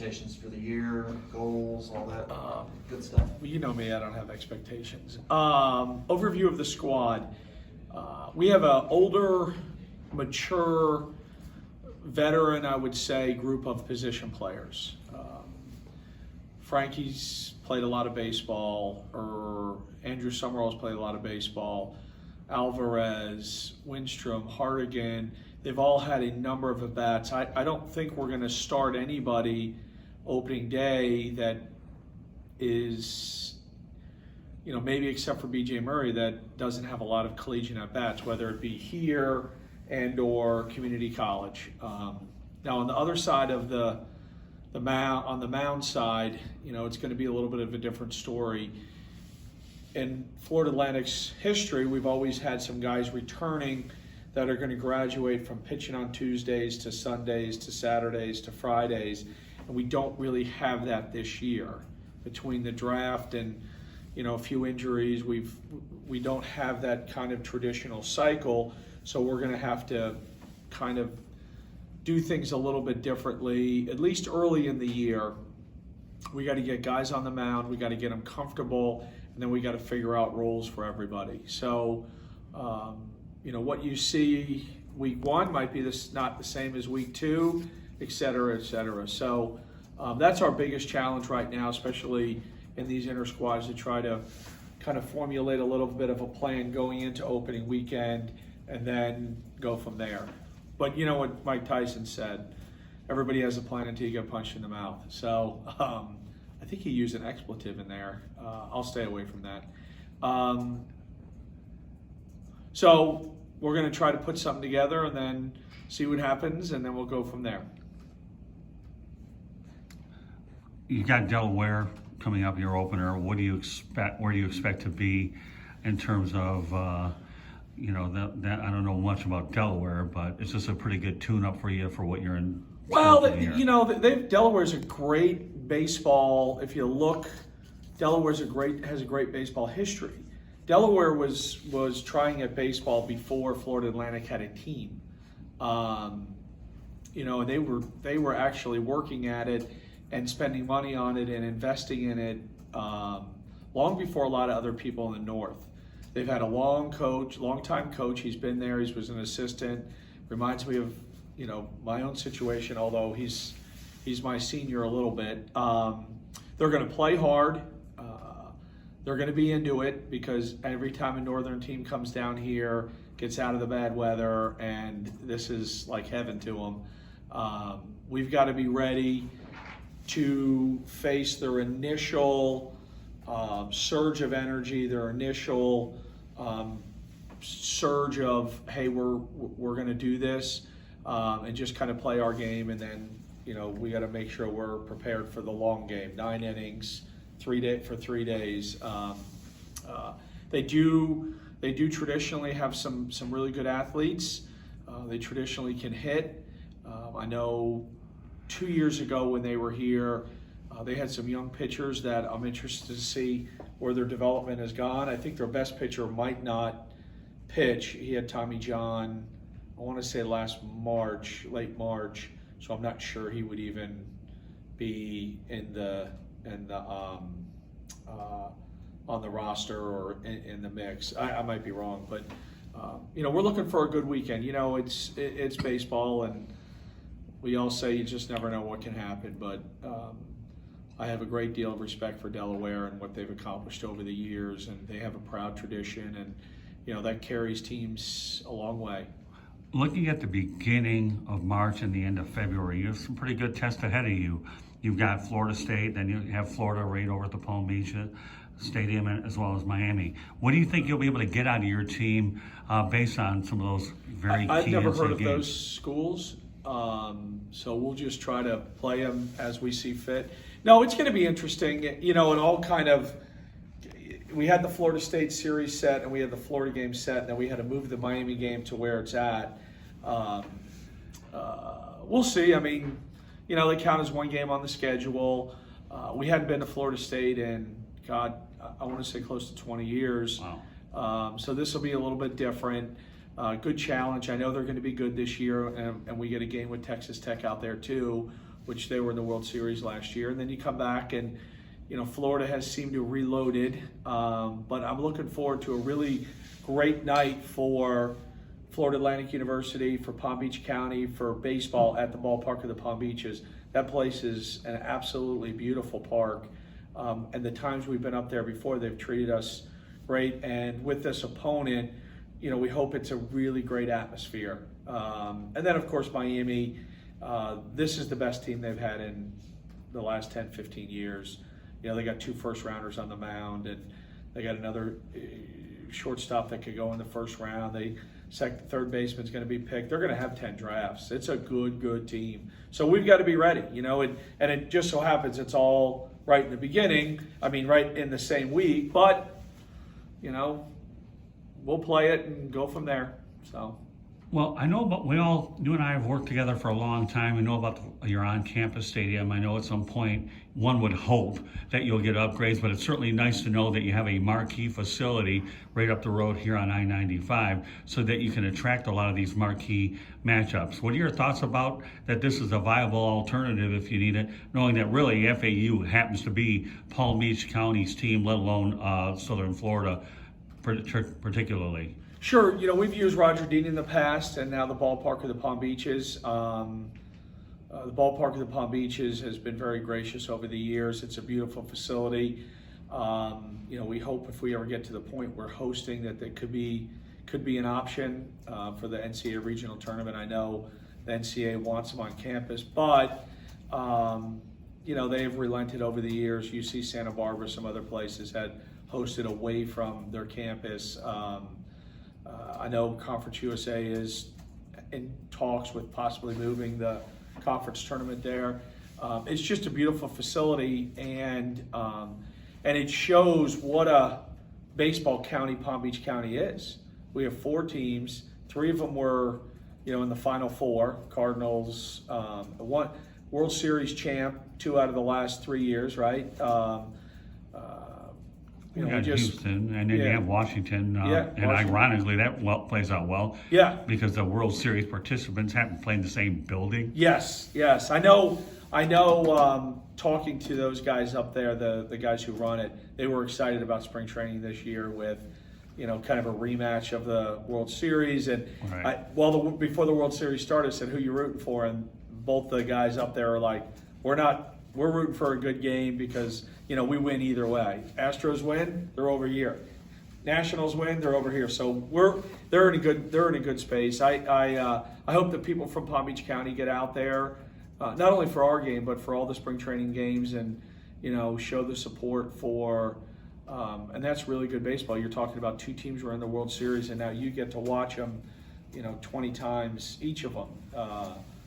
Expectations for the year, goals, all that good stuff. Well, you know me, I don't have expectations. Overview of the squad. We have an older, mature, veteran, I would say, group of position players. Frankie's played a lot of baseball, or Andrew Summerall's played a lot of baseball. Alvarez, Winstrom, Hardigan, they've all had a number of at-bats. I don't think we're going to start anybody opening day that is, maybe except for B.J. Murray, that doesn't have a lot of collegiate at-bats, whether it be here and or community college. Now on the other side of the mound, on the mound side, it's going to be a little bit of a different story. In Florida Atlantic's history, we've always had some guys returning that are going to graduate from pitching on Tuesdays to Sundays to Saturdays to Fridays, and we don't really have that this year. Between the draft and a few injuries, we don't have that kind of traditional cycle, so we're going to have to kind of do things a little bit differently, at least early in the year. We got to get guys on the mound, we got to get them comfortable, and then we got to figure out roles for everybody. So, what you see week one might be not the same as week two, et cetera, et cetera. So that's our biggest challenge right now, especially in these inter squads, to try to kind of formulate a little bit of a plan going into opening weekend and then go from there. But you know what Mike Tyson said, everybody has a plan until you get punched in the mouth. So I think he used an expletive in there. I'll stay away from that. So we're going to try to put something together and then see what happens, and then we'll go from there. You got Delaware coming up, your opener. What do you expect? Where do you expect to be in terms of, that I don't know much about Delaware, but it's just a pretty good tune-up for you for what you're in. Well, Delaware's a great baseball. If you look, Delaware's has a great baseball history. Delaware was trying at baseball before Florida Atlantic had a team. They were actually working at it and spending money on it and investing in it long before a lot of other people in the North. They've had a long-time coach. He's been there. He was an assistant. Reminds me of my own situation, although he's my senior a little bit. They're going to play hard. They're going to be into it because every time a northern team comes down here, gets out of the bad weather, and this is like heaven to them. We've got to be ready to face their initial surge of energy, their initial surge of, hey, we're going to do this, and just kind of play our game, and then we got to make sure we're prepared for the long game, 9 innings. 3 days. They do traditionally have some really good athletes. They traditionally can hit. I know 2 years ago when they were here, they had some young pitchers that I'm interested to see where their development has gone. I think their best pitcher might not pitch. He had Tommy John, I want to say late March, so I'm not sure he would even be on the roster or in the mix. I might be wrong, but we're looking for a good weekend. It's baseball, and we all say you just never know what can happen. But I have a great deal of respect for Delaware and what they've accomplished over the years, and they have a proud tradition, and that carries teams a long way. Looking at the beginning of March and the end of February, you have some pretty good tests ahead of you. You've got Florida State, then you have Florida right over at the Palm Beach Stadium, as well as Miami. What do you think you'll be able to get out of your team based on some of those very key I've never heard of games? those schools, so we'll just try to play them as we see fit. No, it's going to be interesting. It all kind of, we had the Florida State series set, and we had the Florida game set, and then we had to move the Miami game to where it's at. We'll see. I mean, they count as one game on the schedule. We hadn't been to Florida State in, God, I want to say close to 20 years. Wow. So this will be a little bit different. Good challenge. I know they're going to be good this year, and we get a game with Texas Tech out there too, which they were in the World Series last year. And then you come back and, Florida has seemed to reloaded. But I'm looking forward to a really great night for Florida Atlantic University, for Palm Beach County, for baseball at the ballpark of the Palm Beaches. That place is an absolutely beautiful park. And the times we've been up there before, they've treated us great. And with this opponent, we hope it's a really great atmosphere. And then, of course, Miami. This is the best team they've had in the last 10, 15 years. They got 2 first-rounders on the mound, and they got another shortstop that could go in the first round. Third baseman's going to be picked. They're going to have 10 drafts. It's a good team. So we've got to be ready, and it just so happens it's all right in the beginning. Right in the same week, but, we'll play it and go from there. So. Well, I know, but you and I have worked together for a long time. We know about your on-campus stadium. I know at some point one would hope that you'll get upgrades, but it's certainly nice to know that you have a marquee facility right up the road here on I-95 so that you can attract a lot of these marquee matchups. What are your thoughts about that this is a viable alternative if you need it, knowing that really FAU happens to be Palm Beach County's team, let alone Southern Florida particularly? Sure, we've used Roger Dean in the past, and now the ballpark of the Palm Beaches. The ballpark of the Palm Beaches has been very gracious over the years. It's a beautiful facility. We hope if we ever get to the point we're hosting that could be an option for the NCAA regional tournament. I know the NCAA wants them on campus, but they've relented over the years. UC Santa Barbara, some other places had hosted away from their campus. I know Conference USA is in talks with possibly moving the conference tournament there. It's just a beautiful facility, and it shows what a baseball county Palm Beach County is. We have 4 teams. 3 of them were, in the Final Four. Cardinals, one World Series champ, 2 out of the last 3 years, right? You got Houston, and then you have Washington, and Washington. ironically, that plays out well. Yeah, because the World Series participants haven't played in the same building. Yes. I know. Talking to those guys up there, the guys who run it, they were excited about spring training this year with, kind of a rematch of the World Series. And right. Before the World Series started, I said, "Who you rooting for?" And both the guys up there are like, "We're rooting for a good game because." We win either way. Astros win, they're over here. Nationals win, they're over here. So they're in a good space. I hope that people from Palm Beach County get out there, not only for our game but for all the spring training games, and show the support for. And that's really good baseball. You're talking about 2 teams who are in the World Series, and now you get to watch them, 20 times each of them.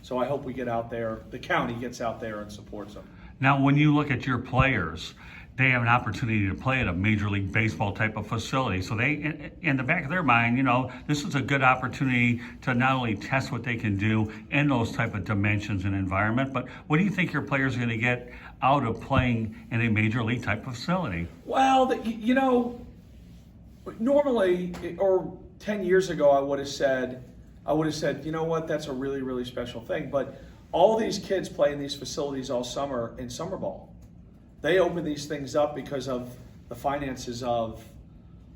So I hope we get out there. The county gets out there and supports them. Now, when you look at your players, they have an opportunity to play at a Major League Baseball type of facility. So they, in the back of their mind, this is a good opportunity to not only test what they can do in those type of dimensions and environment, but what do you think your players are going to get out of playing in a Major League type of facility? Well, normally, or 10 years ago, I would have said, you know what, that's a really, really special thing. But all these kids play in these facilities all summer in summer ball. They open these things up because of the finances of,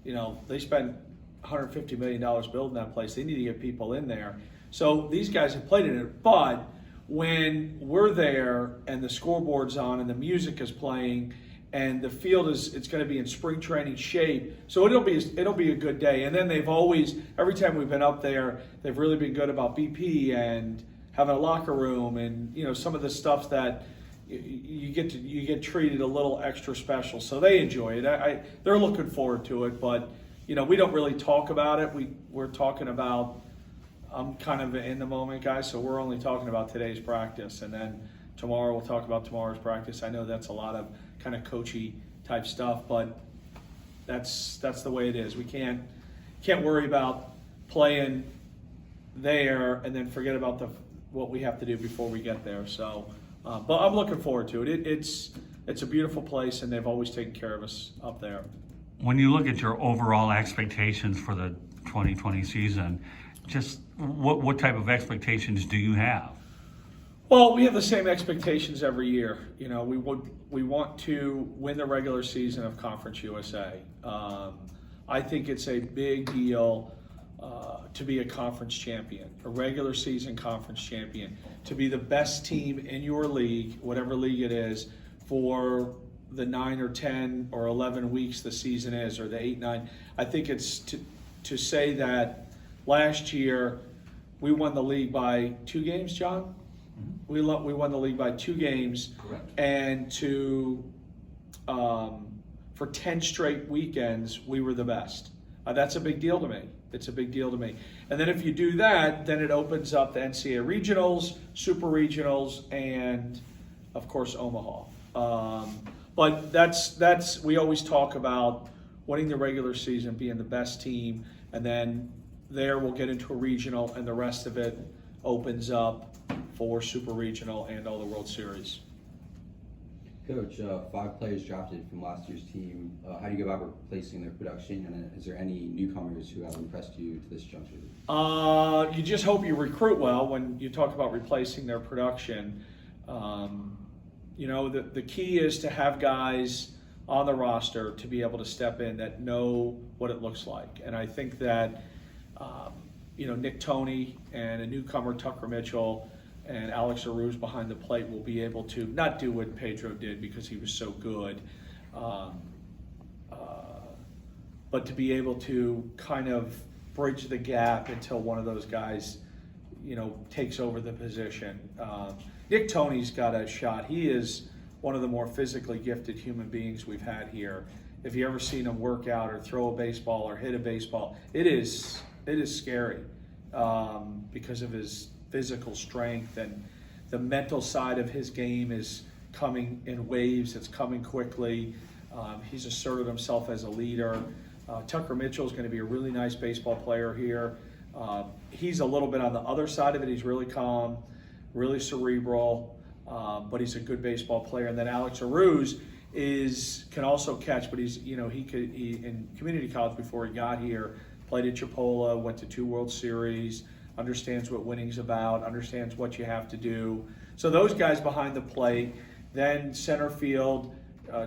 they spent $150 million building that place. They need to get people in there. So these guys have played in it. But when we're there and the scoreboard's on and the music is playing and the field it's going to be in spring training shape, so it'll be a good day. And then every time we've been up there, they've really been good about BP and having a locker room and some of the stuff that you get treated a little extra special, so they enjoy it. They're looking forward to it, but we don't really talk about it. We're talking about. I'm kind of in the moment, guys, so we're only talking about today's practice, and then tomorrow we'll talk about tomorrow's practice. I know that's a lot of kind of coachy type stuff, but that's the way it is. We can't worry about playing there and then forget about what we have to do before we get there. So, but I'm looking forward to it. It's a beautiful place, and they've always taken care of us up there. When you look at your overall expectations for the 2020 season, just what type of expectations do you have? Well, we have the same expectations every year. You know, we want to win the regular season of Conference USA. I think it's a big deal to be a conference champion, a regular season conference champion, to be the best team in your league, whatever league it is, for the 9 or 10 or 11 weeks the season is, or the 8, 9. I think it's to say that last year we won the league by 2 games, John? We won the league by 2 games. Correct. And for 10 straight weekends, we were the best. That's a big deal to me. It's a big deal to me. And then if you do that, then it opens up the NCAA regionals, super regionals, and of course Omaha. But that's we always talk about winning the regular season, being the best team, and then there we'll get into a regional, and the rest of it opens up for super regional and all the World Series. Coach, 5 players drafted from last year's team. How do you go about replacing their production? And is there any newcomers who have impressed you to this juncture? You just hope you recruit well when you talk about replacing their production. You know, the key is to have guys on the roster to be able to step in that know what it looks like. And I think that, you know, Nick Toney and a newcomer, Tucker Mitchell, and Alex Aruz behind the plate will be able to not do what Pedro did because he was so good, but to be able to kind of bridge the gap until one of those guys, you know, takes over the position. Nick Toney's got a shot. He is one of the more physically gifted human beings we've had here. If you ever seen him work out or throw a baseball or hit a baseball, it is scary because of his physical strength, and the mental side of his game is coming in waves. It's coming quickly. He's asserted himself as a leader. Tucker Mitchell is going to be a really nice baseball player here. He's a little bit on the other side of it. He's really calm, really cerebral, but he's a good baseball player. And then Alex Aruz can also catch, but he in community college before he got here, played at Chipola, went to 2 World Series, understands what winning's about, understands what you have to do. So those guys behind the plate. Then center field,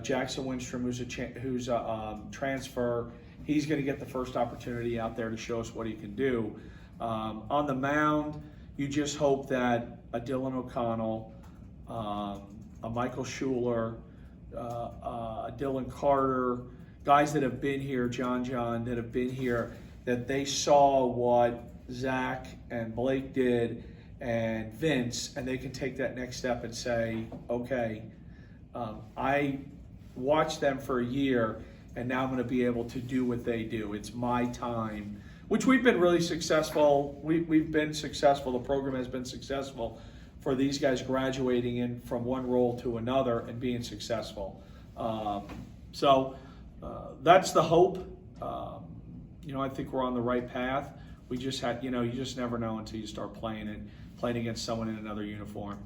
Jackson Winstrom, who's a transfer. He's going to get the first opportunity out there to show us what he can do. On the mound, you just hope that a Dylan O'Connell, a Michael Schuler, a Dylan Carter, guys that have been here, John, that have been here, that they saw what Zach and Blake did and Vince, and they can take that next step and say, okay, I watched them for a year, and now I'm going to be able to do what they do. It's my time, which we've been really successful. We've been successful. The program has been successful for these guys graduating in from one role to another and being successful. So that's the hope. You know, I think we're on the right path. We just had, you know, you just never know until you start playing against someone in another uniform.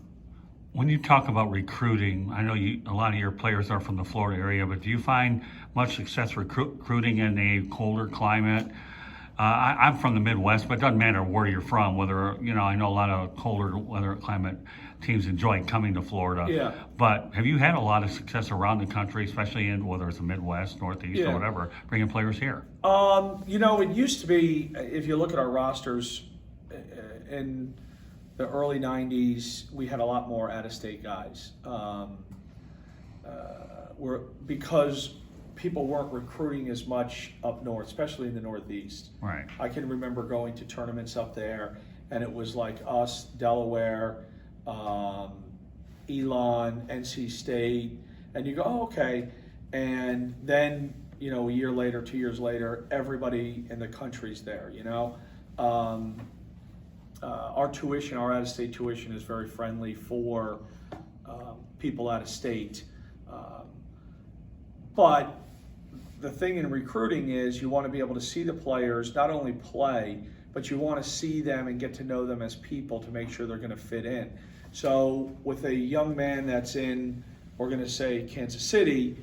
When you talk about recruiting, I know a lot of your players are from the Florida area, but do you find much success recruiting in a colder climate? I'm from the Midwest, but it doesn't matter where you're from, whether, you know, I know a lot of colder weather climate teams enjoy coming to Florida. Yeah. But have you had a lot of success around the country, especially in whether it's the Midwest, Northeast, or whatever, bringing players here? You know, it used to be, if you look at our rosters in the early 90s, we had a lot more out-of-state guys. Because people weren't recruiting as much up north, especially in the Northeast. Right. I can remember going to tournaments up there, and it was like us, Delaware, Elon, NC State, and you go, oh, okay. And then, you know, a year later, 2 years later, everybody in the country's there, you know. Our tuition, our out-of-state tuition is very friendly for people out of state. But the thing in recruiting is you want to be able to see the players not only play, but you want to see them and get to know them as people to make sure they're going to fit in. So with a young man that's in, we're going to say Kansas City,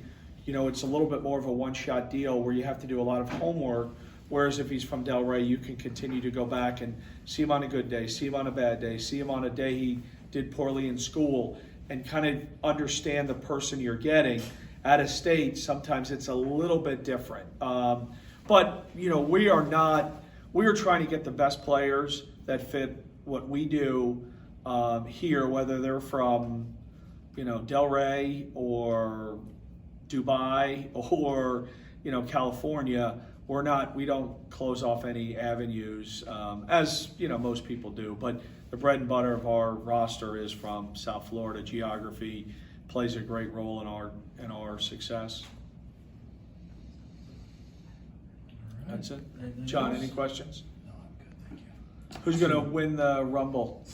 you know, it's a little bit more of a one-shot deal where you have to do a lot of homework. Whereas if he's from Delray, you can continue to go back and see him on a good day, see him on a bad day, see him on a day he did poorly in school, and kind of understand the person you're getting. At a state, sometimes it's a little bit different. But we are trying to get the best players that fit what we do here, whether they're from Delray or Dubai or California. We don't close off any avenues, as most people do. But the bread and butter of our roster is from South Florida. Geography plays a great role in our success. That's it. Anything John, else? any questions? No, I'm good, thank you. Who's going to win the Rumble?